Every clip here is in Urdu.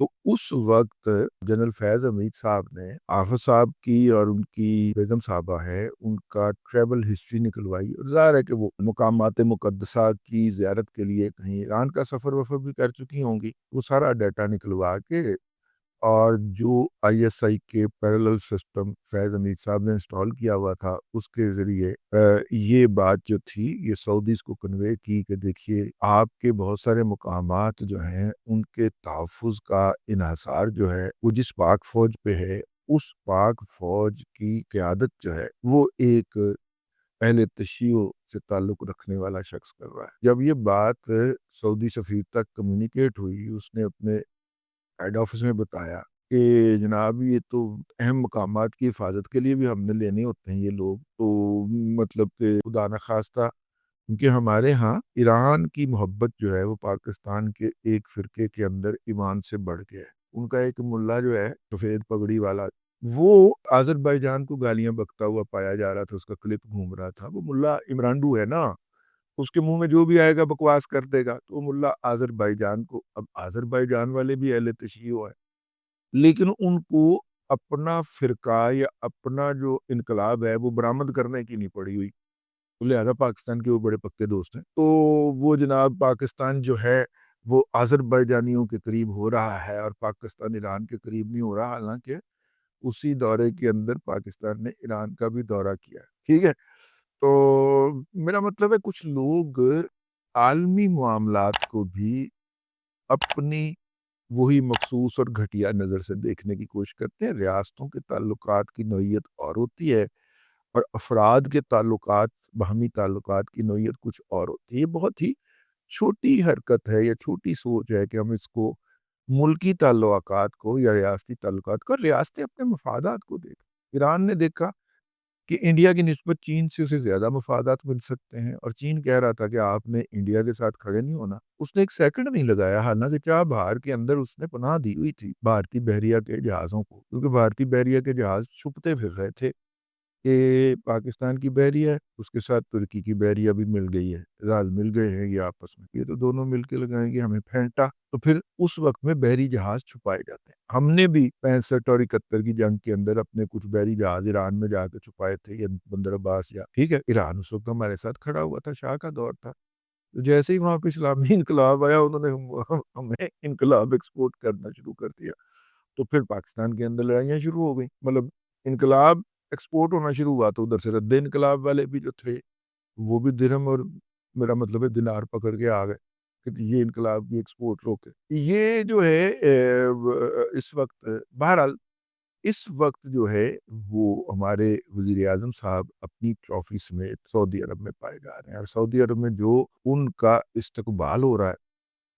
تو اس وقت جنرل فیض حمید صاحب نے آفت صاحب کی اور ان کی بیگم صاحبہ ہے ان کا ٹریول ہسٹری نکلوائی، اور ظاہر ہے کہ وہ مقامات مقدسہ کی زیارت کے لیے کہیں ایران کا سفر وفر بھی کر چکی ہوں گی، وہ سارا ڈیٹا نکلوا کے اور جو آئی ایس آئی کے پیرلل سسٹم فیض حمید صاحب نے انسٹال کیا ہوا تھا اس کے ذریعے یہ بات جو تھی یہ سعودیز کو کنوے کی کہ دیکھیے آپ کے بہت سارے مقامات جو ہیں ان کے تحفظ کا انحصار جو ہے وہ جس پاک فوج پہ ہے، اس پاک فوج کی قیادت جو ہے وہ ایک اہل تشیع سے تعلق رکھنے والا شخص کر رہا ہے۔ جب یہ بات سعودی سفیر تک کمیونیکیٹ ہوئی، اس نے اپنے ہیڈ آفس میں بتایا کہ جناب یہ تو اہم مقامات کی حفاظت کے لیے بھی ہم نے لینے ہوتے ہیں یہ لوگ، تو مطلب کہ خدا نخواستہ کیونکہ ہمارے ہاں ایران کی محبت جو ہے وہ پاکستان کے ایک فرقے کے اندر ایمان سے بڑھ گیا ہے۔ ان کا ایک ملا جو ہے سفید پگڑی والا، وہ آذربائیجان کو گالیاں بکتا ہوا پایا جا رہا تھا، اس کا کلپ گھوم رہا تھا، وہ ملا عمرانڈو ہے نا، اس کے منہ میں جو بھی آئے گا بکواس کر دے گا، تو وہ ملا آذربائیجان کو، اب آذربائیجان والے بھی اہل تشیع ہے لیکن ان کو اپنا فرقہ یا اپنا جو انقلاب ہے وہ برآمد کرنے کی نہیں پڑی ہوئی، تو لہذا پاکستان کے وہ بڑے پکے دوست ہیں، تو وہ جناب پاکستان جو ہے وہ آذربائیجانیوں کے قریب ہو رہا ہے اور پاکستان ایران کے قریب نہیں ہو رہا، حالانکہ اسی دورے کے اندر پاکستان نے ایران کا بھی دورہ کیا ہے، ٹھیک ہے۔ تو میرا مطلب ہے کچھ لوگ عالمی معاملات کو بھی اپنی وہی مخصوص اور گھٹیا نظر سے دیکھنے کی کوشش کرتے ہیں۔ ریاستوں کے تعلقات کی نوعیت اور ہوتی ہے اور افراد کے تعلقات، باہمی تعلقات کی نوعیت کچھ اور ہوتی ہے۔ یہ بہت ہی چھوٹی حرکت ہے یا چھوٹی سوچ ہے کہ ہم اس کو ملکی تعلقات کو یا ریاستی تعلقات کو، ریاستیں اپنے مفادات کو دیکھیں۔ ایران نے دیکھا کہ انڈیا کی نسبت چین سے اسے زیادہ مفادات مل سکتے ہیں، اور چین کہہ رہا تھا کہ آپ نے انڈیا کے ساتھ کھڑے نہیں ہونا، اس نے ایک سیکنڈ نہیں لگایا، حالانکہ چاہ بہار کے اندر اس نے پناہ دی ہوئی تھی بھارتی بحریہ کے جہازوں کو، کیونکہ بھارتی بحریہ کے جہاز چھپتے پھر رہے تھے کہ پاکستان کی بحریہ ہے اس کے ساتھ ترکی کی بحریہ بھی مل گئی ہے، رال مل گئے ہیں یہ آپس میں، یہ تو دونوں مل کے لگائیں گے ہمیں پھینٹا، تو پھر اس وقت میں بحری جہاز چھپائے جاتے ہیں۔ ہم نے بھی 65 اور 71 کی جنگ کے اندر اپنے کچھ بحری جہاز ایران میں جا کے چھپائے تھے، یا بندر عباس، یا ٹھیک ہے، ایران اس وقت ہمارے ساتھ کھڑا ہوا تھا، شاہ کا دور تھا، تو جیسے ہی وہاں پہ اسلامی انقلاب آیا انہوں نے ہمیں انقلاب ایکسپورٹ کرنا شروع کر دیا، تو پھر پاکستان کے اندر لڑائیاں شروع ہو گئیں، مطلب انقلاب ایکسپورٹ ہونا شروع ہوا تو ادھر سے رد انقلاب والے بھی جو تھے وہ بھی درہم اور میرا مطلب ہے دینار پکڑ کے آ گئے کہ یہ انقلاب کی ایکسپورٹ روکے۔ یہ جو ہے اس وقت بہرحال اس وقت جو ہے وہ ہمارے وزیر اعظم صاحب اپنی ٹرافی سمیت سعودی عرب میں پائے جا رہے ہیں، اور سعودی عرب میں جو ان کا استقبال ہو رہا ہے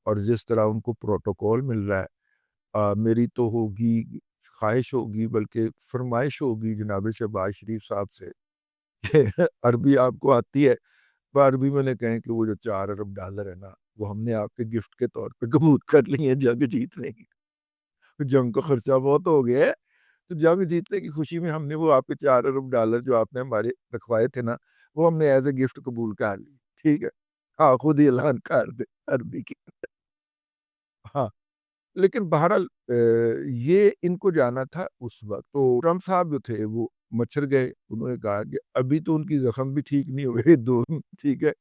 اور جس طرح ان کو پروٹوکول مل رہا ہے، میری تو ہوگی خواہش ہوگی بلکہ فرمائش ہوگی جناب شہباز شریف صاحب سے کہ عربی آپ کو آتی ہے، عربی میں نے کہیں کہ وہ جو $4 ارب ہے نا وہ ہم نے آپ کے گفٹ کے طور پہ قبول کر لی ہیں جنگ جیتنے کی، جنگ کا خرچہ بہت ہو گیا ہے، تو جنگ جیتنے کی خوشی میں ہم نے وہ آپ کے $4 ارب جو آپ نے ہمارے رکھوائے تھے نا وہ ہم نے ایز اے گفٹ قبول کر لی، ٹھیک ہے، ہاں خود ہی اعلان کر دے عربی کی، ہاں، لیکن بہرحال یہ ان کو جانا تھا اس وقت، تو ٹرمپ صاحب جو تھے وہ مچھر گئے، انہوں نے کہا کہ ابھی تو ان کی زخم بھی ٹھیک نہیں ہوئے دو، ٹھیک ہے،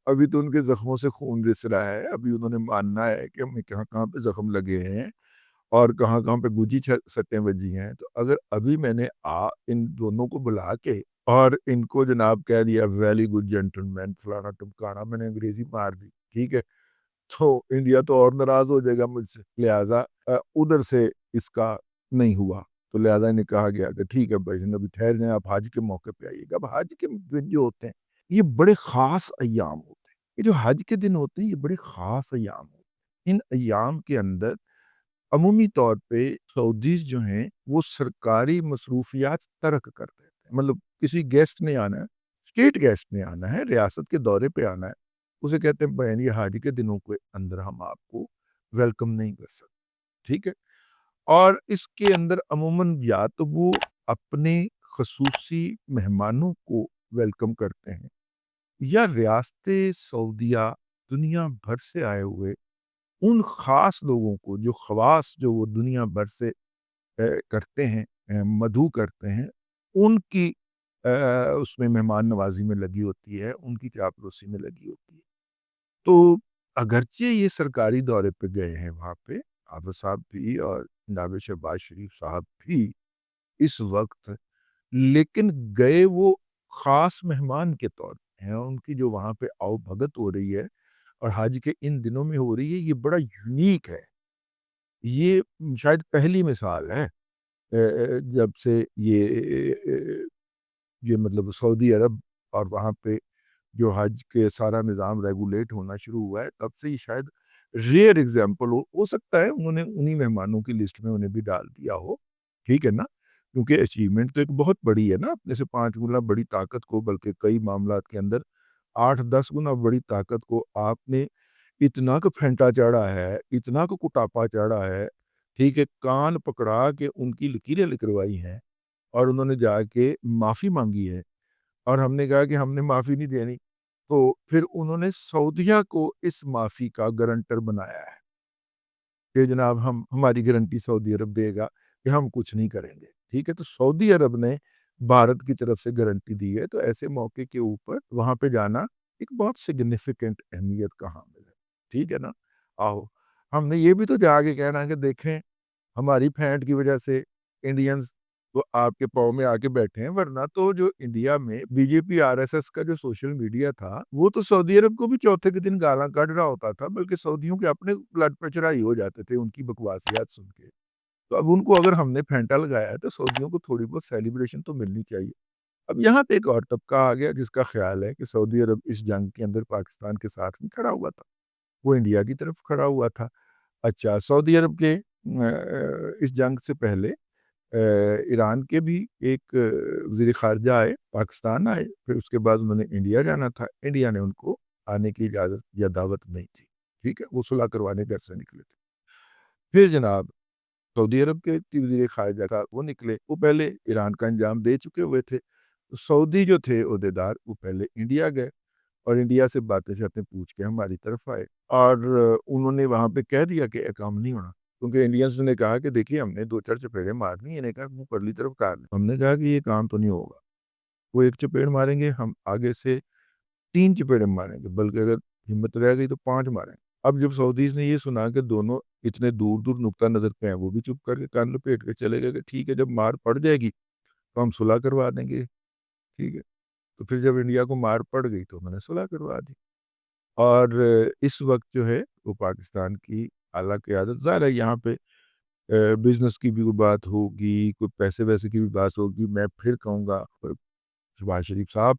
ابھی تو ان کے زخموں سے خون رس رہا ہے، ابھی انہوں نے ماننا ہے کہ ہمیں کہاں کہاں پہ زخم لگے ہیں اور کہاں کہاں پہ گوجی سٹیں بجی ہیں، تو اگر ابھی میں نے ان دونوں کو بلا کے اور ان کو جناب کہہ دیا ویری گڈ جینٹلمین فلانا ٹمکانا، میں نے انگریزی مار دی، ٹھیک ہے، تو انڈیا تو اور ناراض ہو جائے گا مجھ سے، لہٰذا ادھر سے اس کا نہیں ہوا، تو لہٰذا انہیں کہا گیا کہ ٹھیک ہے بھائی جان ابھی ٹھہر جائیں، آپ حج کے موقع پہ آئیے گا۔ اب حج کے دن جو ہوتے ہیں یہ بڑے خاص ایام ہوتے ہیں، یہ جو حج کے دن ہوتے ہیں یہ بڑے خاص ایام ہوتے ہیں، ان ایام کے اندر عمومی طور پہ سعودیز جو ہیں وہ سرکاری مصروفیات ترک کر دیتے ہیں، مطلب کسی گیسٹ نے آنا ہے، اسٹیٹ گیسٹ نے آنا ہے، ریاست کے دورے پہ آنا ہے، اسے کہتے ہیں بہن یہ حج کے دنوں کے اندر ہم آپ کو ویلکم نہیں کر سکتے، ٹھیک ہے، اور اس کے اندر عموماً یا تو وہ اپنے خصوصی مہمانوں کو ویلکم کرتے ہیں، یا ریاست سعودیہ دنیا بھر سے آئے ہوئے ان خاص لوگوں کو جو خواص جو وہ دنیا بھر سے کرتے ہیں، مدعو کرتے ہیں، ان کی اس میں مہمان نوازی میں لگی ہوتی ہے، ان کی چاپلوسی میں لگی ہوتی ہے۔ تو اگرچہ یہ سرکاری دورے پہ گئے ہیں وہاں پہ، حافظ صاحب بھی اور جناب شہباز شریف صاحب بھی اس وقت، لیکن گئے وہ خاص مہمان کے طور پہ ہیں۔ ان کی جو وہاں پہ آؤ بھگت ہو رہی ہے اور حج کے ان دنوں میں ہو رہی ہے، یہ بڑا یونیک ہے۔ یہ شاید پہلی مثال ہے جب سے یہ مطلب سعودی عرب اور وہاں پہ جو حج کے سارا نظام ریگولیٹ ہونا شروع ہوا ہے، تب سے یہ شاید ریئر ایگزامپل ہو سکتا ہے انہوں نے انہی مہمانوں کی لسٹ میں انہیں بھی ڈال دیا ہو، ٹھیک ہے نا؟ کیونکہ اچیومنٹ تو ایک بہت بڑی ہے نا، اپنے سے 5 گنا بڑی طاقت کو، بلکہ کئی معاملات کے اندر 8-10 گنا بڑی طاقت کو آپ نے اتنا کو پھینٹا چڑھا ہے، اتنا کو کٹاپا چڑھا ہے، ٹھیک ہے، کان پکڑا کے ان کی لکیریں لکھروائی ہیں اور انہوں نے جا کے معافی مانگی ہے، اور ہم نے کہا کہ ہم نے معافی نہیں دینی، تو پھر انہوں نے سعودیہ کو اس معافی کا گارنٹر بنایا ہے کہ جناب ہماری گارنٹی سعودی عرب دے گا کہ ہم کچھ نہیں کریں گے، ٹھیک ہے۔ تو سعودی عرب نے بھارت کی طرف سے گارنٹی دی ہے، تو ایسے موقع کے اوپر وہاں پہ جانا ایک بہت سگنیفیکنٹ اہمیت کا حامل ہے، ٹھیک ہے نا؟ آہو ہم نے یہ بھی تو جا کے کہنا ہے کہ دیکھیں ہماری پھینٹ کی وجہ سے انڈینز تو آپ کے پاؤں میں آ کے بیٹھے ہیں، ورنہ تو جو انڈیا میں B J P R S S کا جو سوشل میڈیا تھا، وہ تو سعودی عرب کو بھی چوتھے کے دن گالاں کਢ رہا ہوتا تھا، بلکہ سعودیوں کے اپنے بلڈ پریشر ہائی ہو جاتے تھے ان کی بکواسیات سن کے۔ تو اب ان کو اگر ہم نے پھینٹا لگایا ہے تو سعودیوں کو تھوڑی بہت سیلیبریشن تو ملنی چاہیے۔ اب یہاں پہ ایک اور طبقہ آ گیا جس کا خیال ہے کہ سعودی عرب اس جنگ کے اندر پاکستان کے ساتھ نہیں کھڑا ہوا تھا، وہ انڈیا کی طرف کھڑا ہوا تھا۔ اچھا، سعودی عرب کے اس جنگ سے پہلے ایران کے بھی ایک وزیر خارجہ آئے، پاکستان آئے، پھر اس کے بعد انہوں نے انڈیا جانا تھا، انڈیا نے ان کو آنے کی اجازت یا دعوت نہیں تھی، ٹھیک ہے، وہ صلح کروانے گھر سے نکلے تھے۔ پھر جناب سعودی عرب کے وزیر خارجہ کا وہ نکلے، وہ پہلے ایران کا انجام دے چکے ہوئے تھے، سعودی جو تھے عہدیدار وہ پہلے انڈیا گئے اور انڈیا سے باتیں شاتیں پوچھ کے ہماری طرف آئے، اور انہوں نے وہاں پہ کہہ دیا کہ کام نہیں ہونا، کیونکہ انڈینز نے کہا کہ دیکھیے ہم نے 2-4 چپیڑیں مارنی، انہیں کہا منہ پرلی طرف کار لیں۔ ہم نے کہا کہ یہ کام تو نہیں ہوگا، وہ ایک چپیڑ ماریں گے، ہم آگے سے 3 چپیڑیں ماریں گے، بلکہ اگر ہمت رہ گئی تو 5 ماریں گے۔ اب جب سعودیز نے یہ سنا کہ دونوں اتنے دور دور نقطہ نظر پہ ہیں، وہ بھی چپ کر کے کان لپیٹ کے چلے گئے کہ ٹھیک ہے، جب مار پڑ جائے گی تو ہم صلح کروا دیں گے، ٹھیک ہے۔ تو پھر جب انڈیا کو مار پڑ گئی تو میں نے صلح کروا دی، اور اس وقت جو ہے وہ پاکستان کی اعلیٰ قیادت، ظاہر ہے یہاں پہ بزنس کی بھی کوئی بات ہوگی، کوئی پیسے ویسے کی بھی بات ہوگی، میں پھر کہوں گا شہباز شریف صاحب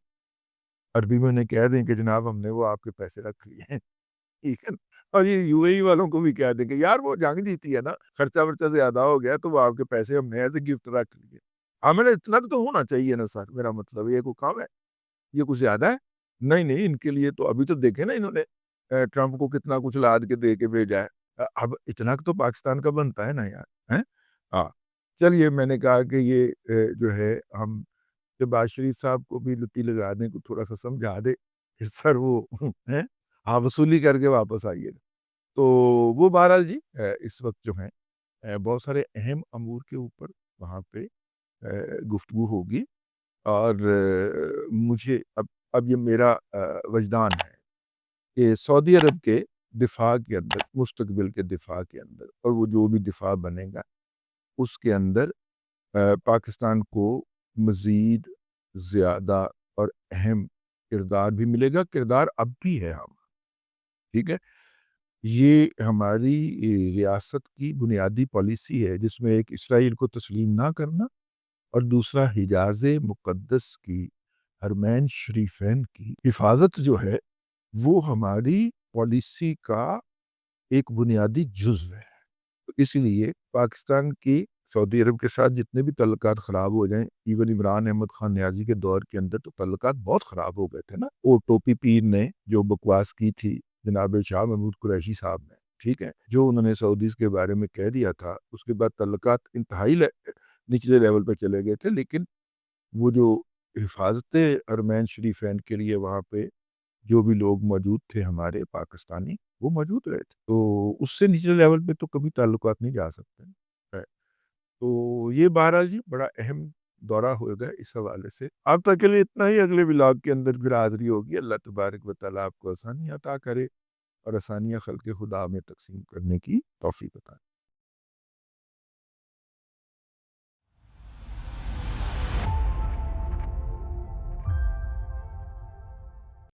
عربی میں انہیں کہہ دیں کہ جناب ہم نے وہ آپ کے پیسے رکھ لیے ہیں، ٹھیک ہے نا؟ اور یہ یو اے ای والوں کو بھی کہہ دیں کہ یار وہ جنگ جیتی ہے نا، خرچہ ورچہ زیادہ ہو گیا تو وہ آپ کے پیسے ہم نے ایسے گفٹ رکھ لیے۔ ہمیں اتنا تو ہونا چاہیے نا سر، میرا مطلب یہ کوئی کام ہے، یہ کچھ زیادہ ہے؟ نہیں نہیں، ان کے لیے تو ابھی تو دیکھیں نا انہوں نے ٹرمپ کو کتنا کچھ لاد کے دے کے بھیجا ہے، اب اتنا تو پاکستان کا بنتا ہے نا یار، ہیں؟ ہاں چلیے، میں نے کہا کہ یہ جو ہے ہم شہباز شریف صاحب کو بھی لٹی لگا دیں، کو تھوڑا سا سمجھا دے کہ سر وہ ہیں، ہاں وصولی کر کے واپس آئیے۔ تو وہ بہرحال جی اس وقت جو ہیں بہت سارے اہم امور کے اوپر وہاں پہ گفتگو ہوگی، اور مجھے اب یہ میرا وجدان ہے کہ سعودی عرب کے دفاع کے اندر، مستقبل کے دفاع کے اندر، اور وہ جو بھی دفاع بنے گا اس کے اندر پاکستان کو مزید زیادہ اور اہم کردار بھی ملے گا، کردار اب بھی ہے ہم، ٹھیک ہے۔ یہ ہماری ریاست کی بنیادی پالیسی ہے جس میں ایک اسرائیل کو تسلیم نہ کرنا اور دوسرا حجاز مقدس کی، حرمین شریفین کی حفاظت جو ہے وہ ہماری پالیسی کا ایک بنیادی جزو ہے۔ تو اس لیے پاکستان کی سعودی عرب کے ساتھ جتنے بھی تعلقات خراب ہو جائیں، ایون عمران احمد خان نیازی کے دور کے اندر تو تعلقات بہت خراب ہو گئے تھے نا، وہ ٹوپی پیر نے جو بکواس کی تھی جناب شاہ محمود قریشی صاحب نے، ٹھیک ہے، جو انہوں نے سعودیز کے بارے میں کہہ دیا تھا، اس کے بعد تعلقات انتہائی نچلے لیول پہ چلے گئے تھے، لیکن وہ جو حفاظت حرمین شریفین کے لیے وہاں پہ جو بھی لوگ موجود تھے ہمارے پاکستانی وہ موجود رہے تھے، تو اس سے نچلے لیول پہ تو کبھی تعلقات نہیں جا سکتے ہے۔ تو یہ بہرحال جی بڑا اہم دورہ ہوگا اس حوالے سے۔ اب تک کے لیے اتنا ہی، اگلے ولاگ کے اندر پھر حاضری ہوگی۔ اللہ تبارک و تعالیٰ آپ کو آسانی عطا کرے اور آسانیاں خلق خدا میں تقسیم کرنے کی توفیق عطا کرے۔